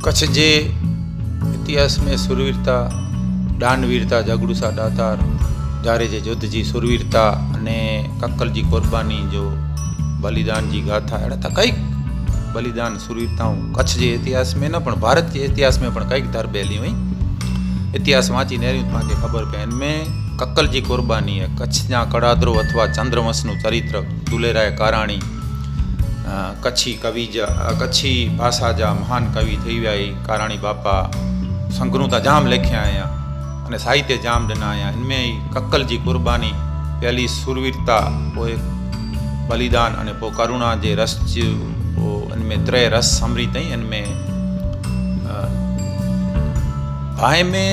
कच्छ जे इतिहास में सुरवीरता, दानवीरता, जागड़ूसा दातार, जारे जे युद्ध जी सुरवीरता अने कक्कल जी कुर्बानी जो बलिदान जी गाथा अड़ा त कई बलिदान सुरवीरताऊं कच्छ जे इतिहास में न पण भारत जे इतिहास में पण कई धरबेली हुई। इतिहास वांची नेरियूं तव्हांखे ख़बर पए हिन में कक्कल जी कुर्बानी है। कच्छ जा कड़ादरो अथवा चंद्रवंशनु चरित्र दुलेराय काराणी कच्छी कवि जा कच्छी भाषा जा महान कवि थी विया काराणी बापा संग्रू त जाम लिखिया आया अने साहित्य जाम ॾिना आया। इनमें ही कक्कल जी कुर्बानी पहली सुरवीरता पोइ बलिदान अने पोइ करुणा जे रस इनमें त्रय रस समरी तई। इनमें भाई में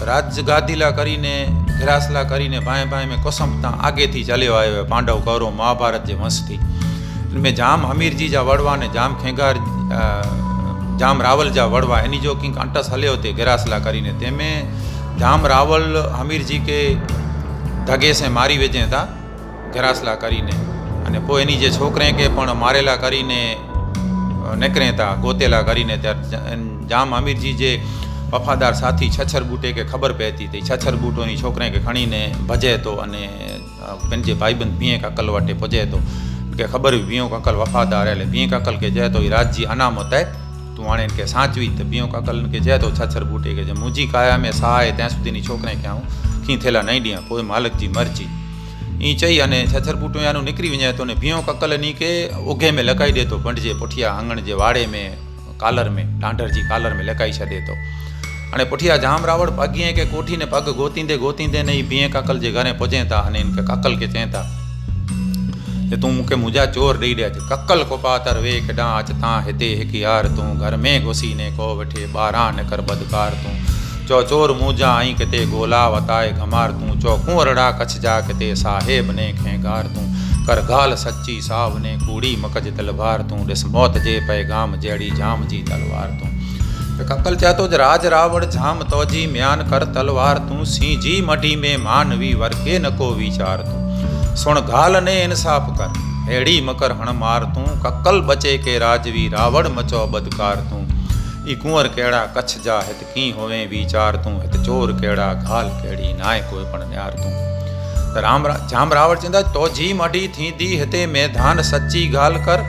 राजगादीला करीने घिरासला करीने भाई भाई में कसम ता आगे थी चलियो आयो पांडव कौरव महाभारत जे वंश थी। इनमें जाम हमीर जी जा वड़वा ने जाम खेंगार जाम रावल जा वड़वा इन्हीं जो किंग अंटस हलियो थे घिरासला करीने तेमें जाम रावल हमीर जी के धगे से मारी वेजे था घिरासला करीने अने पोइ इन्हीं जे छोकरे के पण मारेला करीने निकरे था गोतेला करीने त्यार जाम हमीर जी जे वफादार साथी छछर बूटे के खबर पहती थी। छछर बूटो नी छोकरे के खणी ने भजे तो अने पंहिंजे भाईबंद बीए ककल वटे पुजे तो के खबर भी बीओ ककल वफादार है। बीए ककल के जय तो राज जी अनामत है तू हाणे इनके साचवी तो बीओ ककल के जय तो छछर बूटे के मुंहिंजी काया में सहाय तैं सुधी नी छोकरे के आऊं खी थेला नहीं ॾियां पोइ मालिक जी मर्जी ई चई अने छछर बूटो यानो निकरी वञे तो ने बीओ ककल नी के उगे में लकाई दे तो पंड जे पुठिया आंगण जे वाड़े में कालर में डांडर जी कालर में लकाई छॾे तो अने पुठिया जाम रावड़ पॻीअ के कोठी ने पग गोतींदे गोतींदे नहीं बीए ककल जे घरे पुॼे था अने इनके ककल के चए था तू मूंखे मुंहिंजा चोर ॾेई ॾे अच। कक्कल को पातर वे केॾां अच तां हिते हिकु यार तूं घर में घुसी ने को वठे ॿारहां न कर बदकार तूं चो चोर मुंहिंजा आई किते गोला वताए घमार तूं चो कुंवरड़ा कच्छ जा किते साहेब ने खेंगार तूं कर गाल सच्ची साव ने कूड़ी मकज तलवार तूं ॾिस मौत जे पैगाम जहिड़ी जाम जी तलवार तूं। कक्कल चए थो राज रावण झाम तौजी म्यान कर तलवार तूं सी जी मढी में मानवी वर्के न को वीचार तूं सुण गाल ने इंसाफ कर हेड़ी मकर हण मार तूं कक्कल बचे के राजवी रावण मचो बदकार तूं ई कुंवर केड़ा कच्छ जा हित की होवे वीचार तूं हित चोर केड़ा गाल केड़ी नाए कोई पण न्यार तूं। जाम रावण चंदा तोजी मढी थींदी हिते मैदान सच्ची गाल कर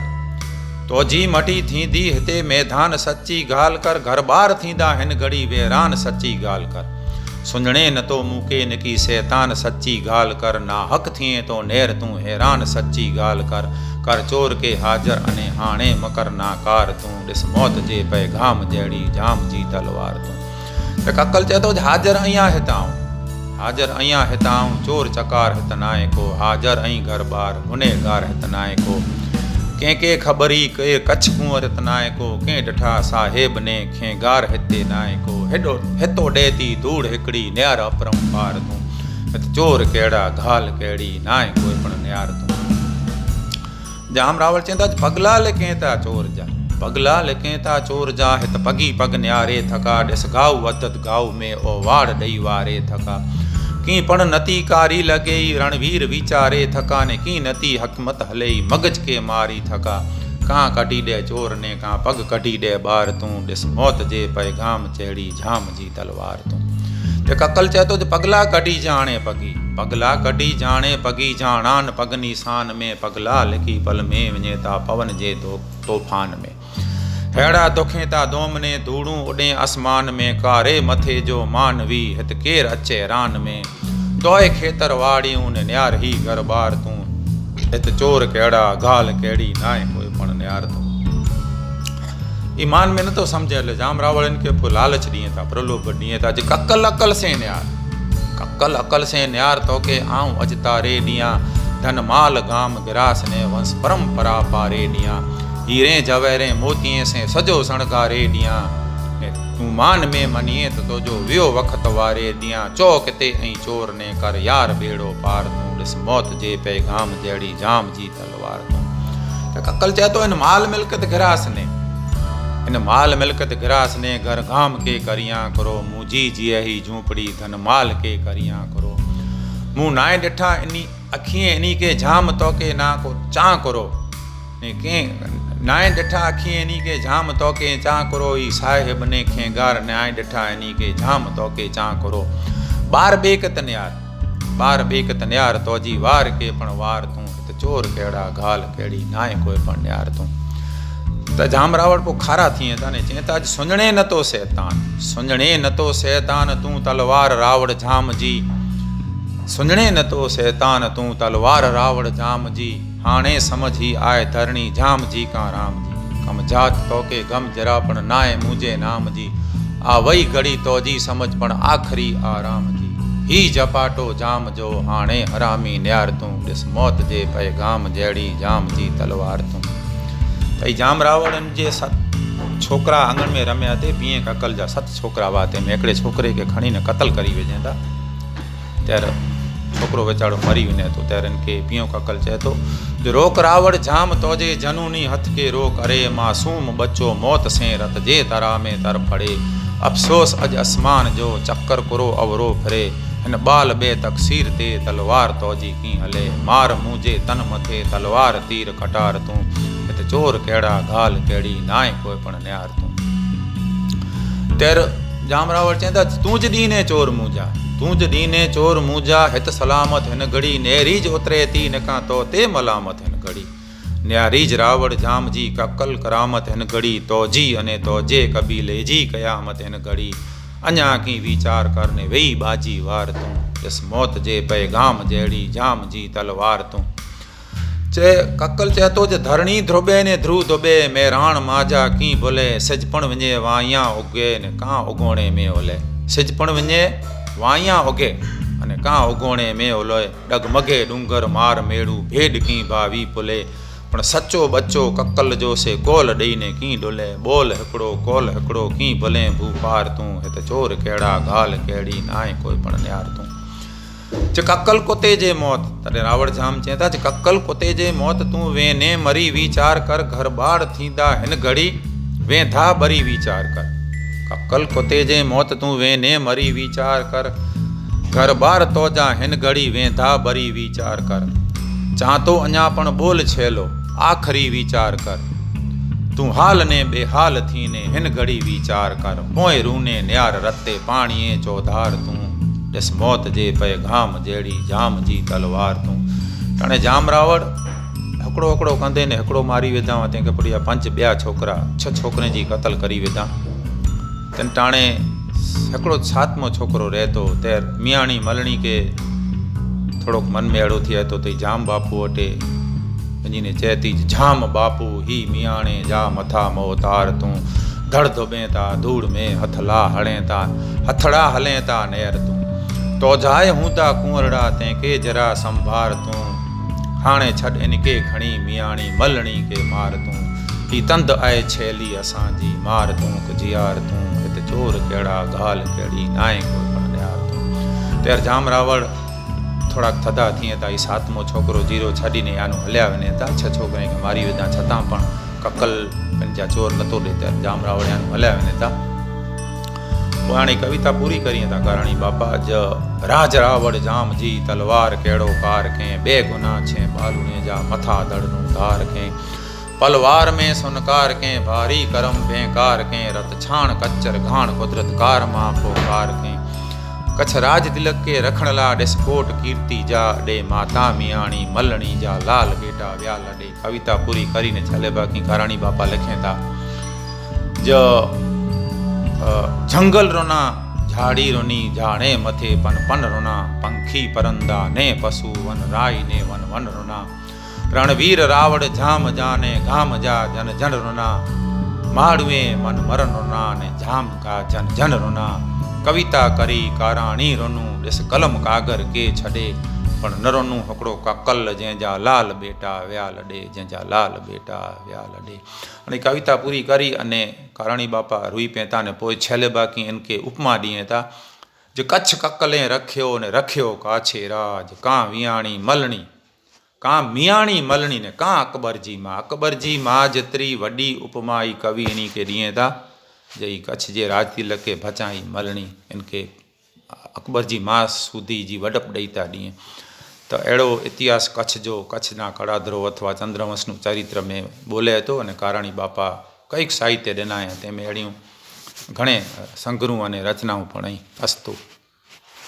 तोजी मढी थींदी हिते मैदान सच्ची गाल कर घर बार थींदा हिन घड़ी वेरान सच्ची गाल कर सुञणे न तो मूके निकी शैतान सच्ची गाल कर ना हक थिए तो नेर तूं हैरान सच्ची गाल कर कर चोर के हाजर अने हाणे मकर नाकार तूं ॾिस मौत जे पैगाम जहिड़ी जाम जी तलवार तूं। त कक्कल चए थो हाजर अयां हिताऊं हाजर अयां हिताऊं चोर चकार हित नाए को हाजर अई घर बार गुनहगार हित नाए को कंहिंखे ख़बरी के कच्छ कुंवर हित नाए को कंहिं ॾिठा साहेब ने खेंगार हिते नाए को हेॾो हितो ॾे थी धूड़ हिकिड़ी न्यार अपरंपार तूं हित चोर कहिड़ा घाल कहिड़ी नाए कोई पण न्यार तूं। जाम रावल चवंदा पगला लिकें था चोर जा पगला लिकें था चोर जा हित पगी पग न्यारे थका ॾिस गाऊ वदत गाऊ में ओ वाड़ ॾेई वारे थका की पण नती कारी लगे रणवीर विचारे थका ने की नती हकमत हले मगज के मारी थका कां कढी दे चोर ने कां पग कढी दे बार तूं ॾिस मौत जे पैगाम चेड़ी झाम जी तलवार तूं। ते कक्कल चए थो पगला कढी जाने पगला कढी जाने पगी जाणान पगनी शान में पगला लिखी पल में वञे था पवन जे तूफान में हेड़ा दुखे था दोमने धूड़ू उॾे आसमान में कारे मथे जो मानवी हित केर अचे रान में तोए खेतर वाड़ियूं ने न्यार ही घर बार तूं हित चोर केड़ा गाल केड़ी नाए कोई पण न्यार तूं। ईमान में न तो समझे जाम रावण इनके पोइ लालच ॾिए था प्रलोभ ॾिए था जे कक्कल अकल से न्यार कक्कल अकल से न्यार तो के आऊं अज तारे ॾियां धन माल गाम गिरास ने वंश परंपरा पारे ॾियां हीरे जवेरे मोतिये से सजो सणगारे ॾियां तूं मान में मनिए तो जो वियो वक़्त वारे ॾियां चो किते ऐं चोर ने कर यार बेड़ो पार तूं ॾिस मौत जे पैगाम जहिड़ी जाम जी तलवार तूं। त कक्कल चए थो इन माल मिल्कत गिरास ने इन माल मिल्कत गिरास ने घर गाम के करियां करो मुंहिंजी जीअ ही झूंपड़ी धन माल के करियां करो मूं नाए ॾिठा इनी अखियां इनी के जाम तो के ना को चा करो ने के नाए ॾिठा अखी इनी के जाम तोके चा करो ई साहिब ने खेंगार नाए ॾिठा इनी के जाम तोके चा करो ॿार बेकत न्यार ॿार बेकत न्यार तो जी वार के पण वार तूं हिते चोर कहिड़ा घाल कहिड़ी नाए कोई पण न्यार तूं त जाम रावण पोइ खारा थी वेंदा ने चई त अॼु सुञणे नथो शैतान सुञणे नथो शैतान तूं तलवार रावण जाम जी सुञणे नथो शैतान तूं तलवार रावण जाम जी हाणे समझी आए धरणी जाम जी का राम जी कम जात तोके गम जरा पण नाए मुझे नाम जी आ वही घड़ी तो जी समझ पण आखरी आराम जी ही जपाटो जाम जो हाणे हरामी न्यार तूं ॾिस मौत जे पैगाम जहिड़ी जाम जी तलवार तूं त जाम रावण जे 7 छोकिरा आंगण में रमिया ते बीह ककल जा 7 छोकिरा हुआ ते में हिकिड़े छोकिरे खे खणी न क़तल करी विझनि था ત્યારે छोकिरो वीचारो मरी वञे थो ત્યારે इनखे पीओ ककल चए थो जो रोक रावण जाम तोजे जनूनी हथ के रोक अरे मासूम बच्चो मौत से रत जे तरा में तर पड़े अफ़सोस अज आसमान जो चक्कर कुरो अवरो फिरे हिन बाल बे तकसीर ते तलवार तोजी की हले मार मुझे तन मथे तलवार तीर कटार तूं हिते चोर कहिड़ा घाल कहिड़ी नाए कोई पण न्यार तूं तेर जाम रावण चवंदा तूं ज ॾीने चोर मुंहिंजा तूं ज ॾीने चोर मुंहिंजा हित सलामत हिन घड़ी नेरीज उतरे थी निका तो ते मलामत हिन घड़ी न्यारीज रावण जाम जी ककल करामत हिन घड़ी तो जी अने तो जे कबीले जी कयामत हिन घड़ी अञा की वीचार करने वेही बाजी वार तूं ॾिस मौत जे पैगाम जहिड़ी जाम जी तलवार तूं चे ककल चए थो जे धरणी ध्रुबे ने ध्रुव दुबे मेराण माजा की बोले सिजपण वञे वाइया उगे ने कां उगोणे में ओले सिजपण वञे वाइया उगे अने कां उगोणे में ओले डगमगे डूंगर मार मेड़ू भेड की भावी पुले पण सचो बच्चो ककल जो से कोल ॾेई ने की डुले बोल हिकिड़ो कोल हिकिड़ो की भले भूपार तूं हिते चोर कहिड़ा घाल कहिड़ी नाए कोई पण न्यार तूं च ककल कुते जे मौत तॾहिं रावण जाम चए था च ककल कुते जे मौत तूं वेने मरी वीचार कर घर बार थींदा हिन घड़ी वेंधा बरी वीचार कर ककल कुते जे मौत तूं वेने मरी वीचार कर घर बार तो जा हिन घड़ी वेंधा बरी वीचार कर चा तो अञा पण बोल छेलो आखरी वीचार कर तूं हाल ने बेहाल थी ने हिन घड़ी वीचार कर पोइ रूने न्यार रते पाणीअ चौधार तूं ॾिस मौत जे पैगाम जहिड़ी जाम जी तलवार तूं हाणे जाम रावण हिकिड़ो हिकिड़ो कंदे ने हिकिड़ो मारी विधा तंहिंखे पुठियां 5 ॿिया छोकिरा 6 छोकिरनि जी क़तल करी विधा तन टाणे हिकिड़ो 7मो छोकिरो रहे थो त मियाणी मलणी खे थोरो मन में अहिड़ो थिए थो त जाम बापू वटि वञी ने चए थी जाम बापू ही मियाणे जा मथा मोहतार तूं धड़ धुबे था धूड़ में हथला हणे था हथड़ा हले था नेर तूं तो जाए हूंदा कुंवरड़ा तंहिंखे जरा संभार तूं हाणे छॾ इनके खणी मियाणी मलणी के मार तूं ही तंद आहे छेली असांजी मार तूं कुजियार तूं हिते चोर कहिड़ा घाल कहिड़ी नाए कोई पण न्यार तूं तेर जाम रावण थोड़ा थधा थिए था 7मो छोकिरो जीरो छॾीने यानो हलिया वञे था 6 छोकिरनि खे मारी विधा छतां पण ककल पंहिंजा चोर नथो ॾे त जाम रावण यानो हलिया वञे था पोइ हाणे कविता पूरी करीं था कहाणी बापा ज राज रावण जाम जी तलवार कहिड़ो कार कंहिं बेगुनाह छे बालूणे जा मथा दड़नूं धार कंहिं पलवार में सुनकार कंहिं भारी करम बेकार कंहिं रत छाण कचर घाण कुदरत कार मां पोकार कंहिं कच्छ राज तिलक के रखण ला ॾिस कोट कीर्ति जा ॾे माता मियाणी मलणी जा लाल बेटा व्याल ॾे कविता पूरी करीने छले बाक़ी कहाणी बापा लिखें था जो जंगल रोना झाड़ी रोनी झाड़े मथे पन पन रोना पंखी परंदा ने पशु वन राय ने वन वन रोना रणवीर रावण झाम जाने घाम जा जन जन रोना माड़ुए मन मरन रोना ने झाम का जन जन रोना कविता करी काराणी रोनू ॾिस कलम कागर के छॾे पण न रोनू हिकिड़ो ककल जंहिंजा लाल बेटा व्याल ॾे जंहिंजा लाल बेटा व्याल ॾे हाणे कविता पूरी करी अने काराणी बापा रुई पिया था ने पोइ छेले बाक़ी इनके उपमा ॾिए था जो कच्छ ककले रखियो ने रखियो काछे राज कां वियाणी मलणी कां मियाणी मलणी ने कां अकबर जी मां जेतिरी वॾी उपमा ई कवि इन्ही के ॾिए था जई कच्छ जे राज तिलक के भचाई मलणी इनके अकबर जी मां सूदी जी वडप ॾेई था ॾिए તો એड़ो इतिहास कच्छ जो कच्छना कड़ाधरो अथवा चंद्रवंशनु चरित्र में बोले तो अने काराणी बापा कईक साहित्य ॾिना तंहिंमें अहिड़ियूं घणे संग्रहूं अने रचनाऊं पण अस्तु।